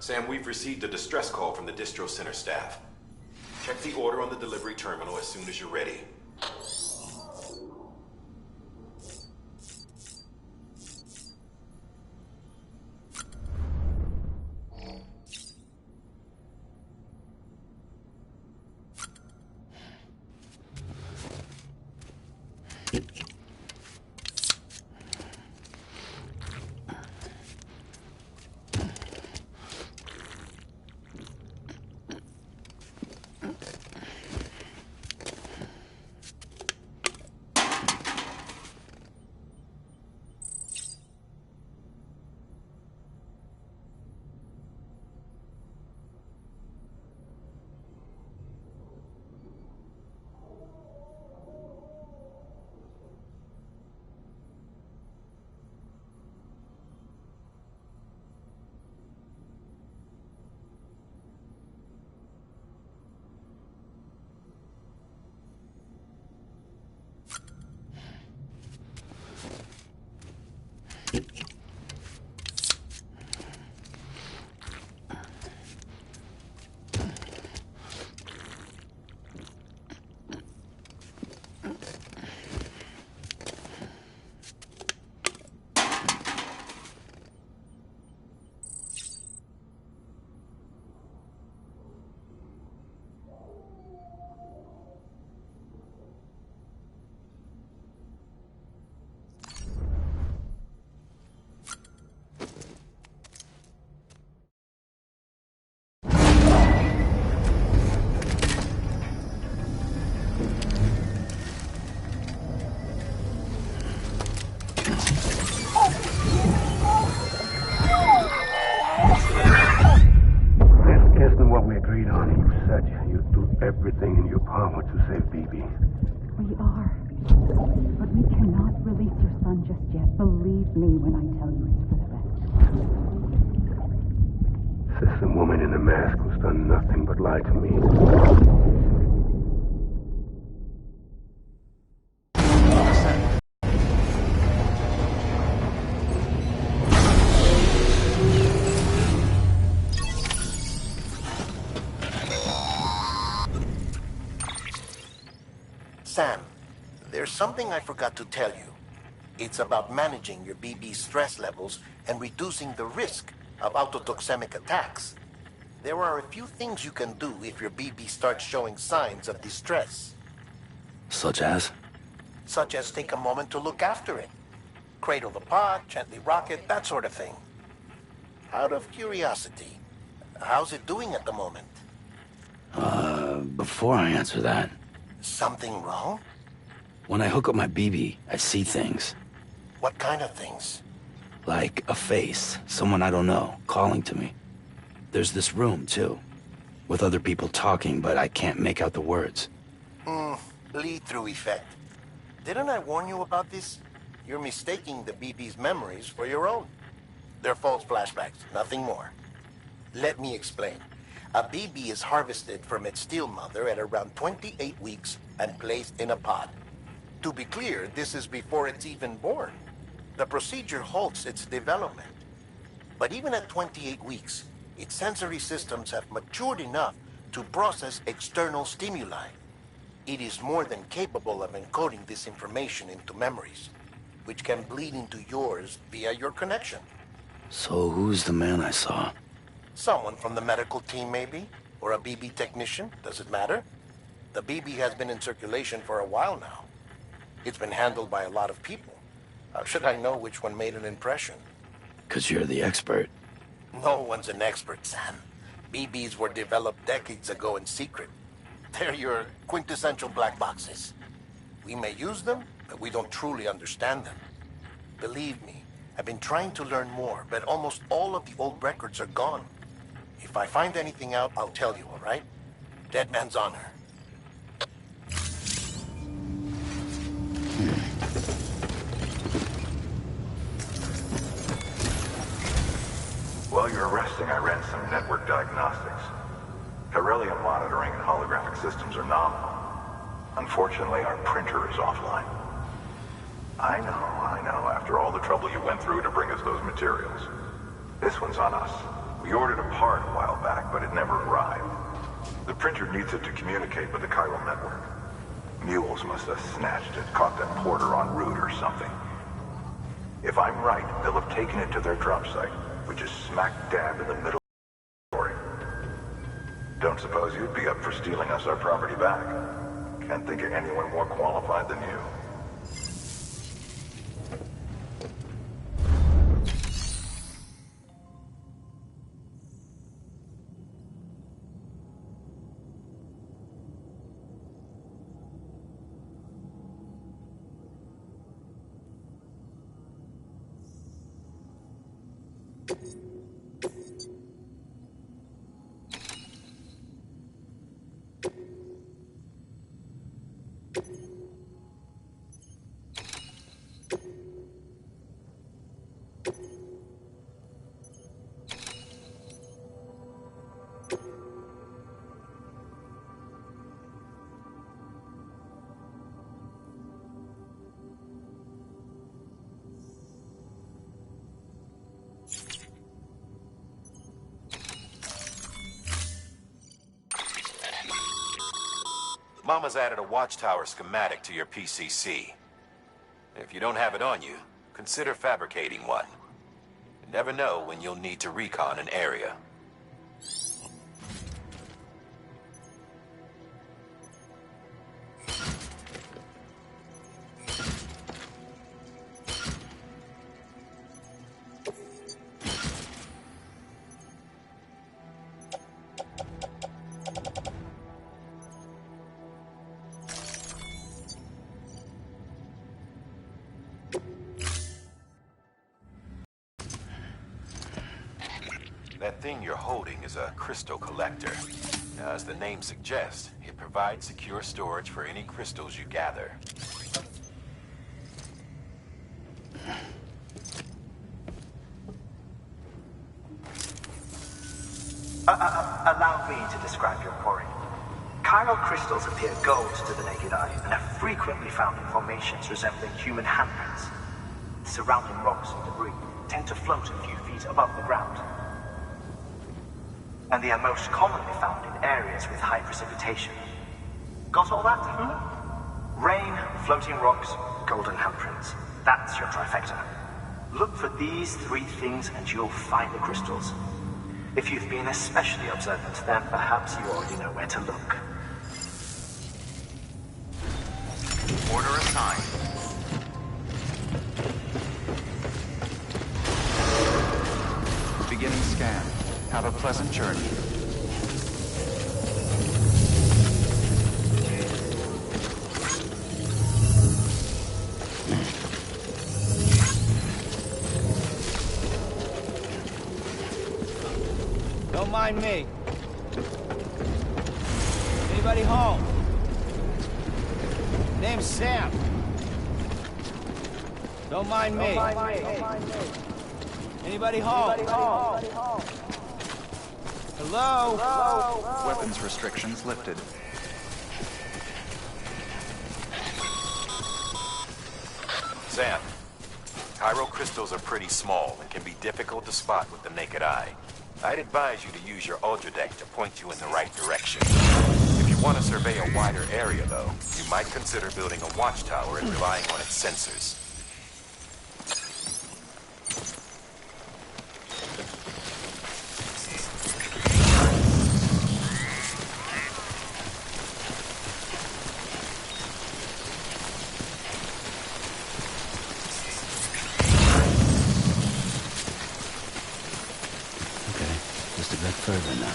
Sam, we've received a distress call from the distro center staff. Check the order on the delivery terminal as soon as you're ready. Everything in your power to save BB. We are. But we cannot release your son just yet. Believe me when I tell you it's for the best. System woman in the mask who's done nothing but lie to me. Sam, there's something I forgot to tell you. It's about managing your BB stress levels and reducing the risk of autotoxemic attacks. There are a few things you can do if your BB starts showing signs of distress. Such as? Such as take a moment to look after it. Cradle the pod, gently rock it, that sort of thing. Out of curiosity, how's it doing at the moment? Before I answer that... Something wrong? When I hook up my BB, I see things. What kind of things? Like a face, someone I don't know, calling to me. There's this room, too, with other people talking, but I can't make out the words. Lead-through effect. Didn't I warn you about this? You're mistaking the BB's memories for your own. They're false flashbacks, nothing more. Let me explain. A BB is harvested from its steel mother at around 28 weeks and placed in a pod. To be clear, this is before it's even born. The procedure halts its development. But even at 28 weeks, its sensory systems have matured enough to process external stimuli. It is more than capable of encoding this information into memories, which can bleed into yours via your connection. So who's the man I saw? Someone from the medical team, maybe? Or a BB technician? Does it matter? The BB has been in circulation for a while now. It's been handled by a lot of people. How should I know which one made an impression? 'Cause you're the expert. No one's an expert, Sam. BBs were developed decades ago in secret. They're your quintessential black boxes. We may use them, but we don't truly understand them. Believe me, I've been trying to learn more, but almost all of the old records are gone. If I find anything out, I'll tell you, all right? Dead man's honor. While you're resting, I ran some network diagnostics. Beryllium monitoring and holographic systems are nominal. Unfortunately, our printer is offline. I know, after all the trouble you went through to bring us those materials. This one's on us. We ordered a part a while back, but it never arrived. The printer needs it to communicate with the chiral network. Mules must have snatched it, caught that porter en route or something. If I'm right, they'll have taken it to their drop site, which is smack dab in the middle of the story. Don't suppose you'd be up for stealing us our property back? Can't think of anyone more qualified than you. Mama's added a watchtower schematic to your PCC. If you don't have it on you, consider fabricating one. You never know when you'll need to recon an area. That thing you're holding is a crystal collector. Now, as the name suggests, it provides secure storage for any crystals you gather. Allow me to describe your quarry. Chiral crystals appear gold to the naked eye and are frequently found in formations resembling human handprints. Surrounding rocks and debris tend to float a few feet above the ground. And they are most commonly found in areas with high precipitation. Got all that? Rain, floating rocks, golden handprints. That's your trifecta. Look for these three things and you'll find the crystals. If you've been especially observant, then perhaps you already know where to look. Order assigned. Beginning scan. Have a pleasant journey. Don't mind me. Anybody home? Name's Sam. Don't mind me. Anybody home? Hello? Weapons restrictions lifted. Sam, chiral crystals are pretty small and can be difficult to spot with the naked eye. I'd advise you to use your ultradeck to point you in the right direction. If you want to survey a wider area, though, you might consider building a watchtower and relying on its sensors. Further now.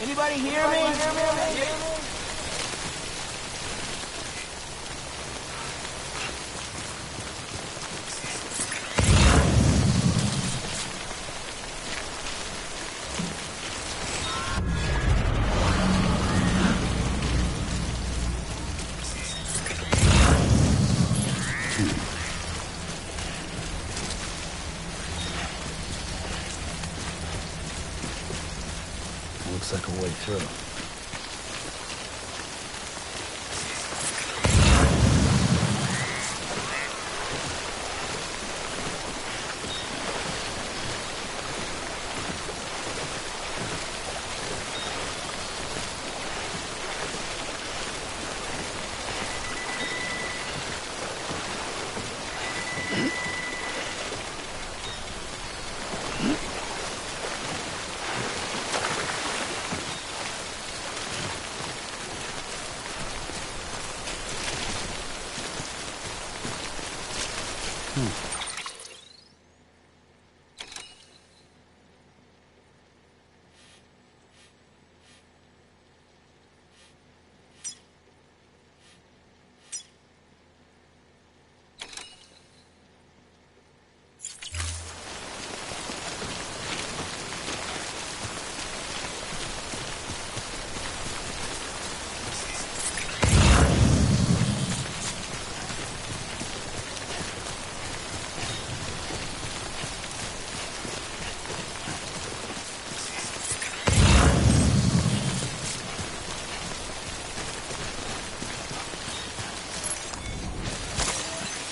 Anybody hear me? Looks like a way through.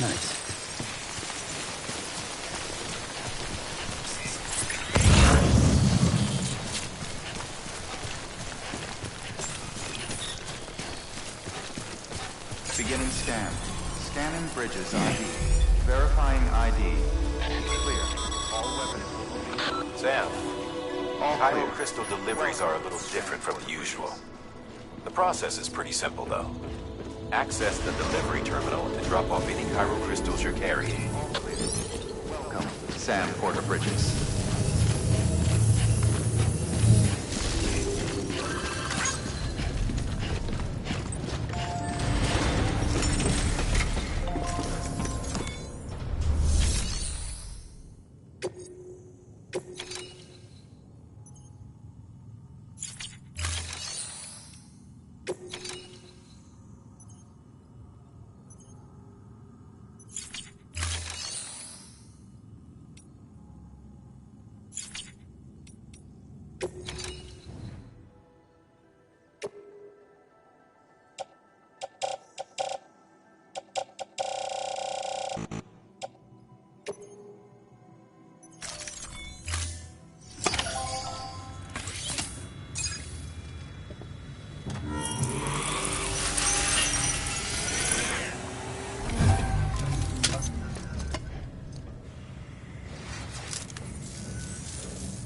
Nice. Beginning scan. Scanning bridges ID. Verifying ID. Clear. All weapons. Sam, All Cairo clear. crystal deliveries are a little different from the usual. The process is pretty simple, though. Access the delivery terminal to drop off any Cairo crystals you're carrying. Welcome, Sam Porter Bridges.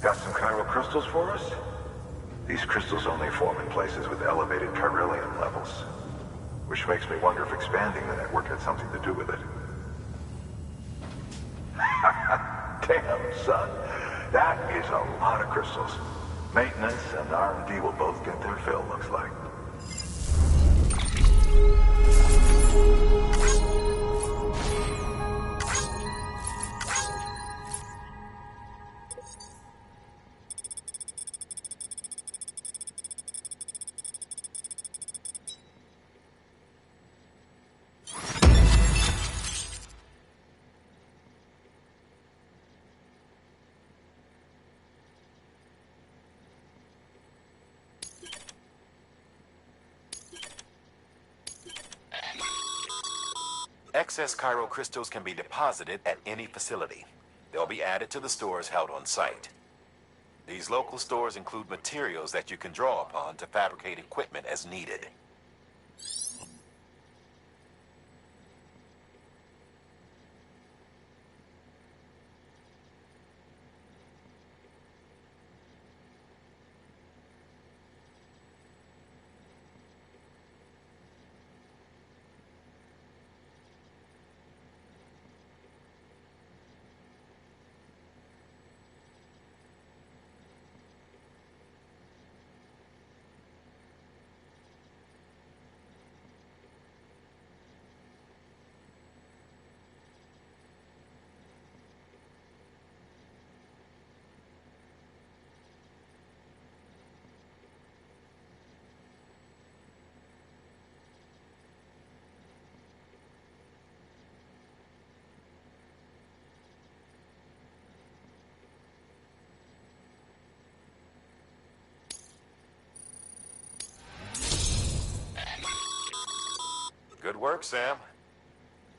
Got some chiral crystals for us? These crystals only form in places with elevated chiralium levels. Which makes me wonder if expanding the network had something to do with it. Damn, son. That is a lot of crystals. Maintenance and R&D will both get their fill, looks like. Excess Cairo crystals can be deposited at any facility. They'll be added to the stores held on site. These local stores include materials that you can draw upon to fabricate equipment as needed. Good work, Sam.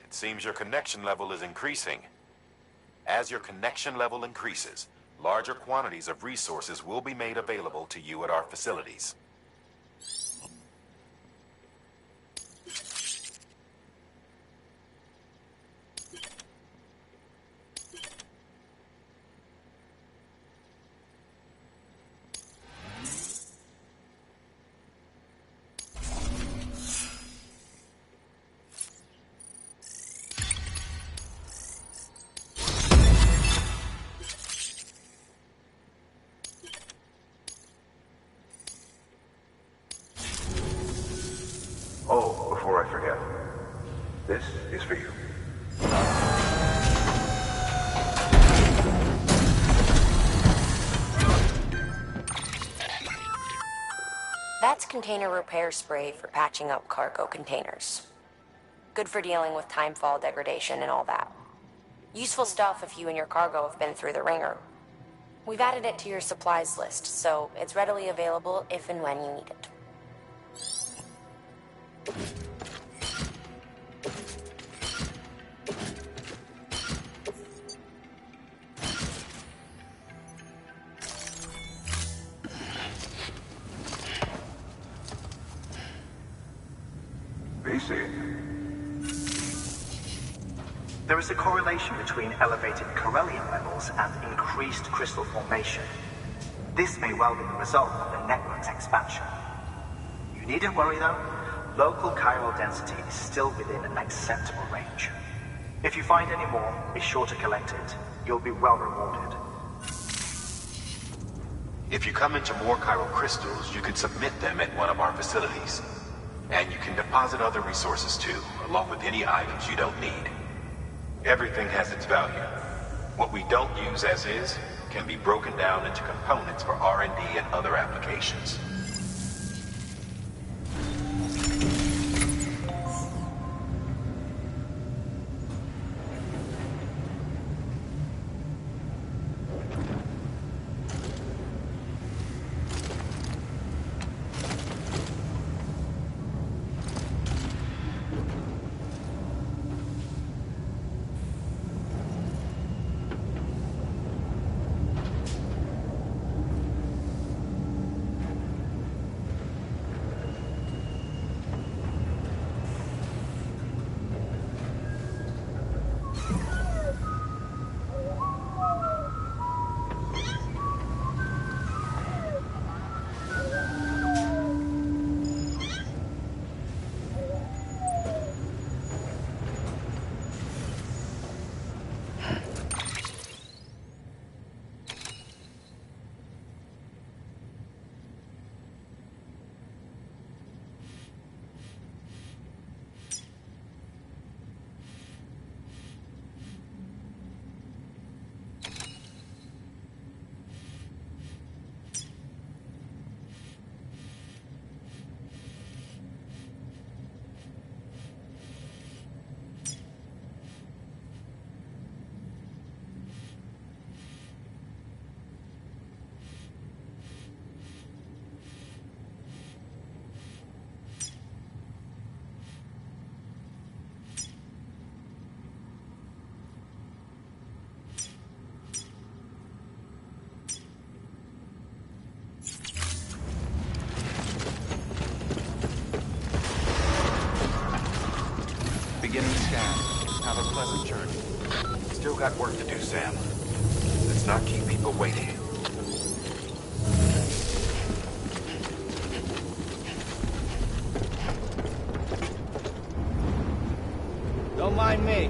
It seems your connection level is increasing. As your connection level increases, larger quantities of resources will be made available to you at our facilities. Oh, before I forget, this is for you. That's container repair spray for patching up cargo containers. Good for dealing with timefall degradation and all that. Useful stuff if you and your cargo have been through the ringer. We've added it to your supplies list, so it's readily available if and when you need it. There is a correlation between elevated Corellium levels and increased crystal formation. This may well be the result of the network's expansion. You needn't worry though, local chiral density is still within an acceptable range. If you find any more, be sure to collect it. You'll be well rewarded. If you come into more chiral crystals, you can submit them at one of our facilities. And you can deposit other resources too, along with any items you don't need. Everything has its value. What we don't use as is can be broken down into components for R&D and other applications. Beginning scan. Have a pleasant journey. Still got work to do, Sam. Let's not keep people waiting. Don't mind me.